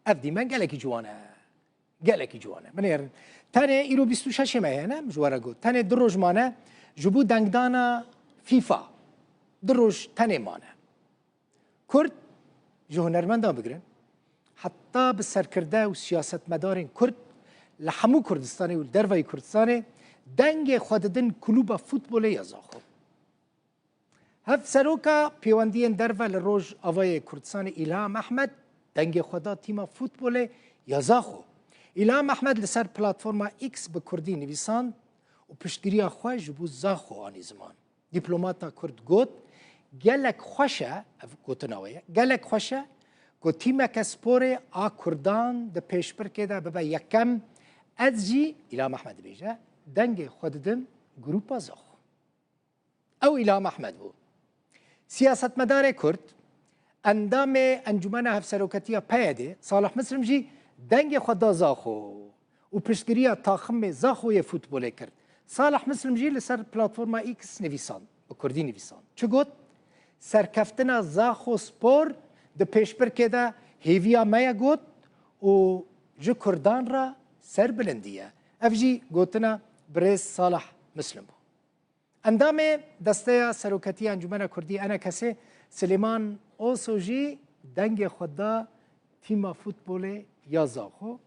افدی من گلکی جوانه من یارن تانه ایرو 26 ماه نه مجواره گو تانه دروج مانه جبو دنگدانا فیفا دروج تانه مانه کرد جهنرمندا بگرن حتی به سرکرده و سیاست مدارین کرد لحمو کردستانی و دروای کردستانی دنگ خوددن کلوب فوتبولی یزاخو هف سروکا پیوندین دروا لروج آوای کردستان ایلهام احمد دنگ خدا تیم فوتبولی یزاخو ایلهام احمد لسر پلاتفورما ایکس به کردی نویسان و پشتگیری خواه جبو زاخو آنی زمان دیپلوماتا کرد گوت گلک خوشه گوتناویه گلک خوشه گو تیمک سپور آ کردان ده پیشبر که ده ببا یکم از جی ایلهام احمد بیجه دنگ خوددم گروپا زاخو او ایلهام احمد بود سیاست مدار کرد اندام انجمن هفسروکتی پیاده صالح مسلم جی دنگ خدا زاخو و پشتگیری تاخم زاخوی فوتبوله کرد صالح مسلم جی لسر پلاتفورما ایکس نویسان و کردی نویسان چه گوت سرکفتنا زاخو سپور ده پیشبر که ده هیویا میا گوت و جو کردان را سر بلندیه افجی گوتنا برز صالح مسلم بو اندام دسته سروکتی انجمن کردی انا کسی سلیمان اوسوجی دنگ خدا تیم فوتبول یا زاخو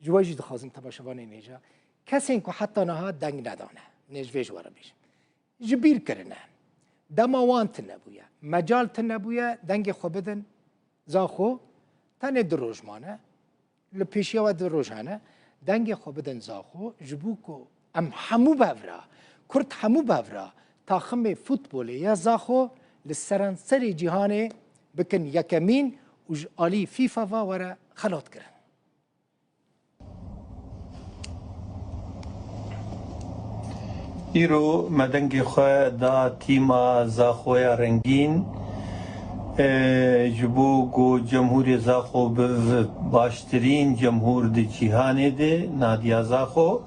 جواجی دخوازم تماشاوانه نیجا کسی اینکو حتی نها دنگ ندانه نجوی جوارا بیش جبیر کرنه دماوانت نبویه مجالت نبویه دنگ خو بدن زاخو تنه دروجمانه لپیشیا و دروجانه دنگ خو بدن زاخو جبوکو ام همو بافرا کرد همو بافرا تاخم فوتبولی یا زاخو لسرانسری جهانه بکن یکمین و آلی فیفا و ورا خلوت کرن ایرو مدنگ خواه دا تیما زاخویا رنگین جبو گو جمهوری زاخو باشترین جمهور دی جیهانه ده نادیا زاخو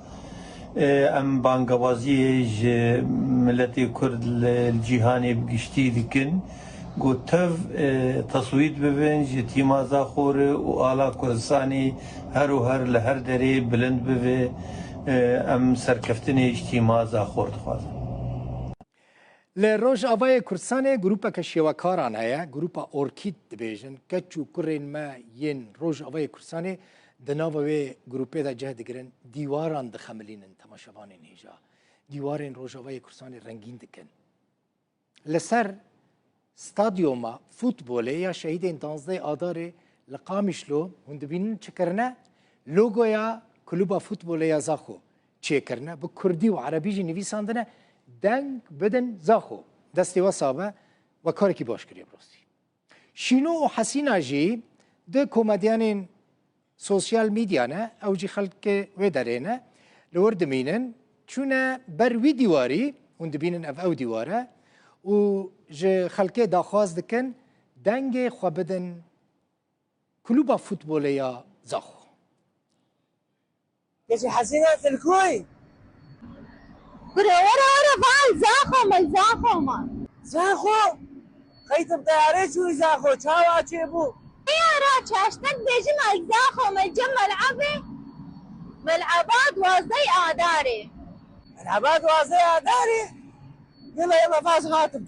ام بانگوازی ملتی کرد الجیهانه بگشتی دکن گو تف تصویت ببین جی تیما زاخور و آلا کردستانی هر و هر لهر دری بلند ببین ام سرکفتنی اجتماع زاخور دخوازم لروج آوای کردستان گروپا که شیوکاران هیا گروپا اورکید دبیجن کچو کرین ما ین روج آوای کردستان دناوی گروپی دا جهد گرن دیواران دخملینن تماشاوان نیجا دیوارین روج آوای کردستان رنگین دکن لسر ستادیوما فوتبولی یا شهید 12 آذار لقامشلو هند بینن چکرنه لوگویا کلوبا فوتبولی یا زاخو چکرنه به کردی و عربی جی نویساندنه دنگ بدن زاخو دستی وصابه و کاری کی باش کریه براستی شینو و حسینا جی ده کومدیانین سوسیال میدیا نه او جی خلق و درینه لورد مینن چونه بر وی دیواری هند بینن او دیواره و جه خلقه داخواست دکن دنگ خو بدن کلوبا فوتبولی یا زاخو يا حسينة الكوي ورا فال زاخو خيتم طياري شو زاخو تشاوا تشيبو يا چاشتك بيجي مال زاخو ملجم ملعبات وازي آداري ملعبات وازي آداري يلا فاز خاتم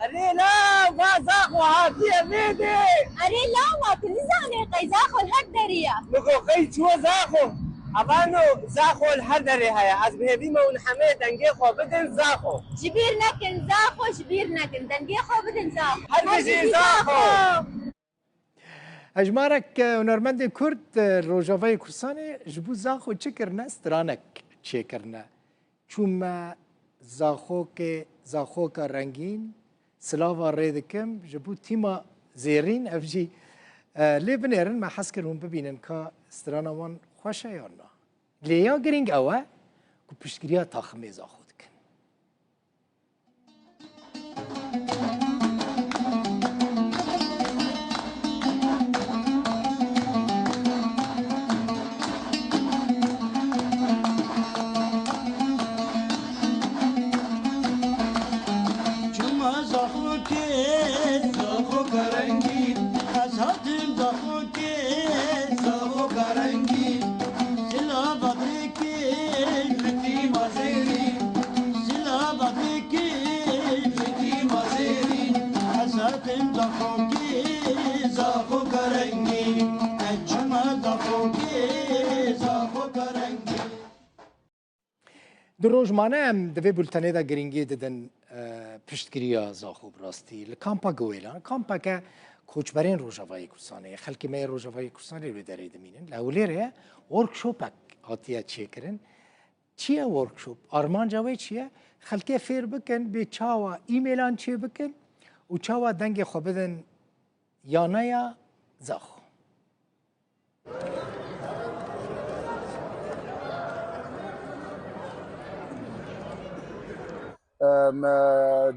أري لا ما زاخو هاتي ميدي أري لا ما تنزاني قي زاخو الهدرية لكو قي شو زاخو أبانو زاخو الحردري هيا از بهبيمة ونحمي دنجي خو بدن زاخو شبير نكن زاخو دنجي خو بدن زاخو هرمشي زاخو اجمارك هنرمند کرد روجاوای کردستانی جبو زاخو چکرنه استرانک چکرنه چون زاخو که رنگین سلاوا ریدکم جبو تیما زیرین افجی لیبنرن ما حس کرون ببینن که استرانوان خوشه یا نه لیا گرینگ اوه که پشتگیریا تاخمه زاخو دکن اساتیم زخو کی زخو کرنگی سلا بدری کی لکی مزیری سلا بدری کی لکی مزیری اساتیم زخو کی زخو کرنگی اجما زخو کی زخو کرنگی در روزمانه هم دوی بولتنه دا گرینگی دادن پشتگیریا زاخو براستی لکامپا گویلان کامپا که کوچبرین روژاوای کورسانه خلکی می روژاوای کورسانه رو داره دمینن لولیره ورکشوپک آتیا چیه کرن چیه ورکشوپ آرمان جوی چیه خلکی فیر بکن به چاوا ایمیلان چیه بکن و چاوا دنگ خو بدن یانه یا زاخو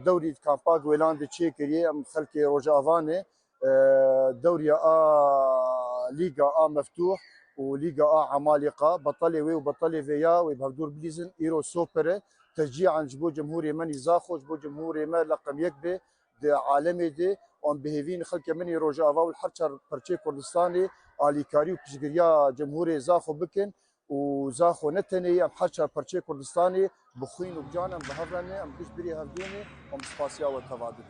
دوري كامباغ ويلاند تشيكري ام خلكي روجافاني دوري ليغا مفتوح وليغا عمالقه بطلي وي وبطلي فيا وبهدور بليزن ايرو سوبر تشجيعا جبو جمهوري مني زاخو جبو جمهوري ما لقم يكبي دي عالمي دي اون بهيفين خلكي مني روجافا والحرشر برشي كردستاني اليكاري وبشجريا جمهوري زاخو بكن وزاخو نتني ام حرشر برشي كردستاني بخوين وبجانا بهفرني ام كش بري هفدوني ام سباسيا والتفادك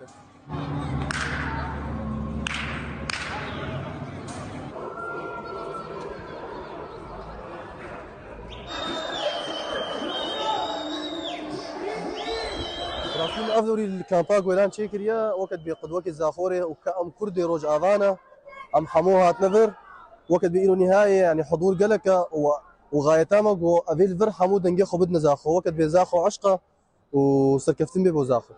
راسين افدوري الكامباغ ويلان تشيكريا وقت بقدوك الزاخوري وكأم كردي روج افانا ام حموها تنفر وقت بإيرو نهاية يعني حضور قلقة وغايتامك وافيل فر حمود دنجي خو بدنا زاخو وقت بزاخو عشقة وسركفتين بيبو زاخو